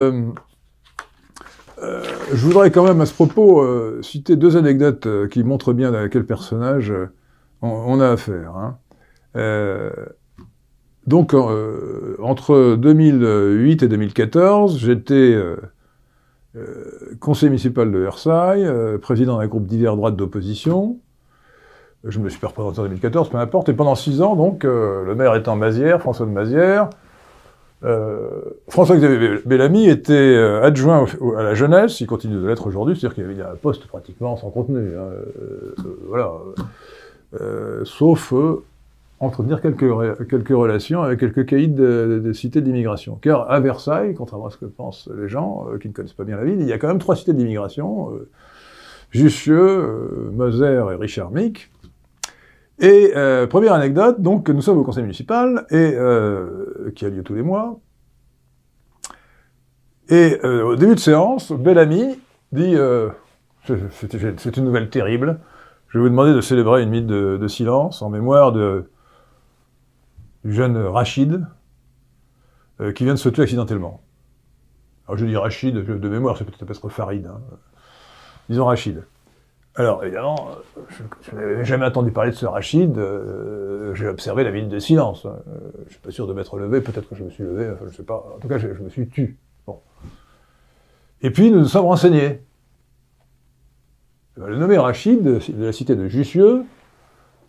Je voudrais quand même à ce propos citer deux anecdotes qui montrent bien à quel personnage on a affaire. Hein. Donc, entre 2008 et 2014, j'étais conseiller municipal de Versailles, président d'un groupe divers droites d'opposition. Je me suis pas représenté en 2014, peu importe. Et pendant 6 ans, donc, le maire étant Mazières, François de Mazières, François-Xavier Bellamy était adjoint à la jeunesse, il continue de l'être aujourd'hui, c'est-à-dire qu'il y avait un poste pratiquement sans contenu. Hein, voilà. Sauf entretenir quelques relations avec quelques caïds de cités de l'immigration. Car à Versailles, contrairement à ce que pensent les gens qui ne connaissent pas bien la ville, il y a quand même 3 cités d'immigration, Jussieu, Moser et Richard Mick. Et première anecdote, donc nous sommes au conseil municipal, et qui a lieu tous les mois. Et au début de séance, Bellamy dit c'est une nouvelle terrible. Je vais vous demander de célébrer une minute de silence en mémoire du jeune Rachid qui vient de se tuer accidentellement. Alors je dis Rachid de mémoire, c'est peut-être Farid. Hein. Disons Rachid. Alors, évidemment, je n'avais jamais entendu parler de ce Rachid, j'ai observé la minute de silence. Je ne suis pas sûr de m'être levé, peut-être que je me suis levé, enfin, je ne sais pas. En tout cas, je me suis tu. Bon. Et puis, nous nous sommes renseignés. Le nommé Rachid, de la cité de Jussieu,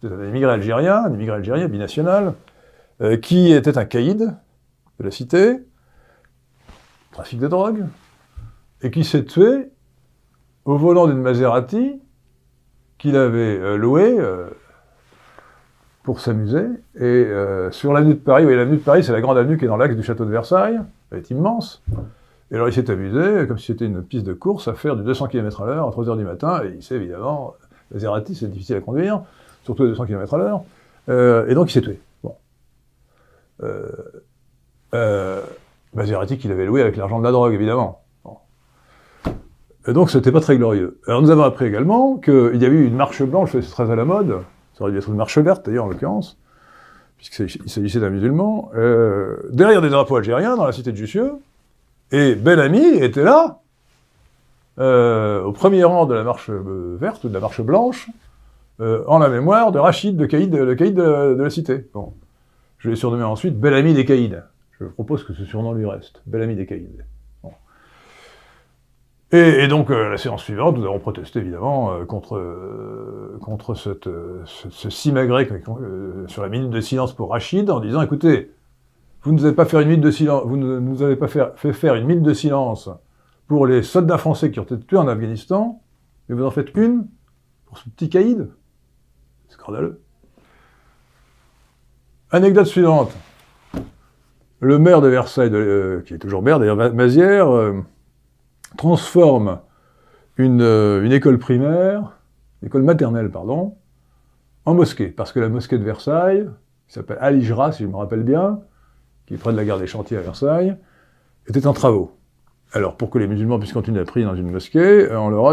c'est un immigré algérien binational, qui était un caïd de la cité, trafic de drogue, et qui s'est tué au volant d'une Maserati qu'il avait louée pour s'amuser, et sur l'avenue de Paris, oui, l'avenue de Paris, c'est la grande avenue qui est dans l'axe du château de Versailles, elle est immense, et alors il s'est amusé, comme si c'était une piste de course, à faire du 200 km/h à 3h du matin, et il sait évidemment, Maserati c'est difficile à conduire, surtout à 200 km/h, et donc il s'est tué. Bon. Maserati qu'il avait loué avec l'argent de la drogue, évidemment. Et donc, c'était pas très glorieux. Alors, nous avons appris également qu'il y avait eu une marche blanche, c'est très à la mode, ça aurait dû être une marche verte, d'ailleurs, en l'occurrence, puisqu'il s'agissait d'un musulman, derrière des drapeaux algériens, dans la cité de Jussieu, et Bellamy était là, au premier rang de la marche verte, de la marche blanche, en la mémoire de Rachid, le caïd de la cité. Bon. Je l'ai surnommé ensuite Bellamy des caïds. Je propose que ce surnom lui reste, Bellamy des caïds. Et donc, la séance suivante, nous avons protesté, évidemment, contre ce simagrée sur la minute de silence pour Rachid, en disant, écoutez, vous ne nous avez pas fait une minute de silence, vous ne nous avez pas fait faire une minute de silence pour les soldats français qui ont été tués en Afghanistan, mais vous en faites une pour ce petit caïd. Scandaleux. Anecdote suivante. Le maire de Versailles, qui est toujours maire, d'ailleurs, Mazières, transforme une école primaire, école maternelle, pardon, en mosquée. Parce que la mosquée de Versailles, qui s'appelle Al-Hijra, si je me rappelle bien, qui est près de la gare des Chantiers à Versailles, était en travaux. Alors, pour que les musulmans puissent continuer à prier dans une mosquée, on leur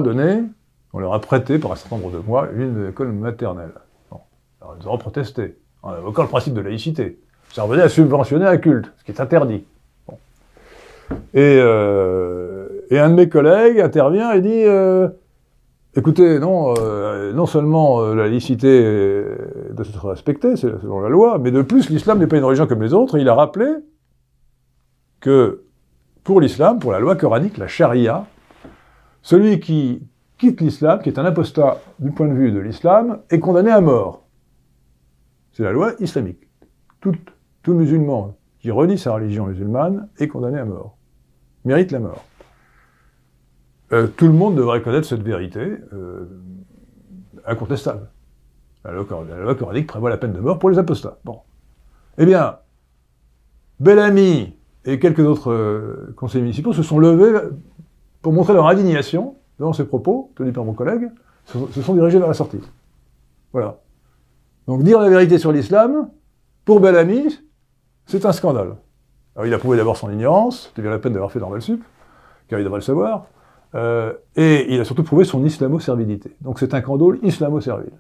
a prêté, pour un certain nombre de mois, une école maternelle. Bon. Alors, ils auront protesté, en invoquant le principe de laïcité. Ça revenait à subventionner un culte, ce qui est interdit. Bon. Et un de mes collègues intervient et dit écoutez, non seulement la laïcité doit être respectée, c'est selon la loi, mais de plus, l'islam n'est pas une religion comme les autres, et il a rappelé que pour l'islam, pour la loi coranique, la charia, celui qui quitte l'islam, qui est un apostat du point de vue de l'islam, est condamné à mort. C'est la loi islamique. Tout musulman qui renie sa religion musulmane est condamné à mort. Mérite la mort. Tout le monde devrait connaître cette vérité incontestable. La loi coranique prévoit la peine de mort pour les apostats. Bon. Eh bien, Bellamy et quelques autres conseillers municipaux se sont levés pour montrer leur indignation devant ces propos tenus par mon collègue, se sont dirigés vers la sortie. Voilà. Donc dire la vérité sur l'islam, pour Bellamy, c'est un scandale. Alors il a prouvé d'abord son ignorance, c'était bien la peine d'avoir fait Normal Sup, car il devrait le savoir, et il a surtout prouvé son islamo-servilité. Donc c'est un candolle islamo-servile.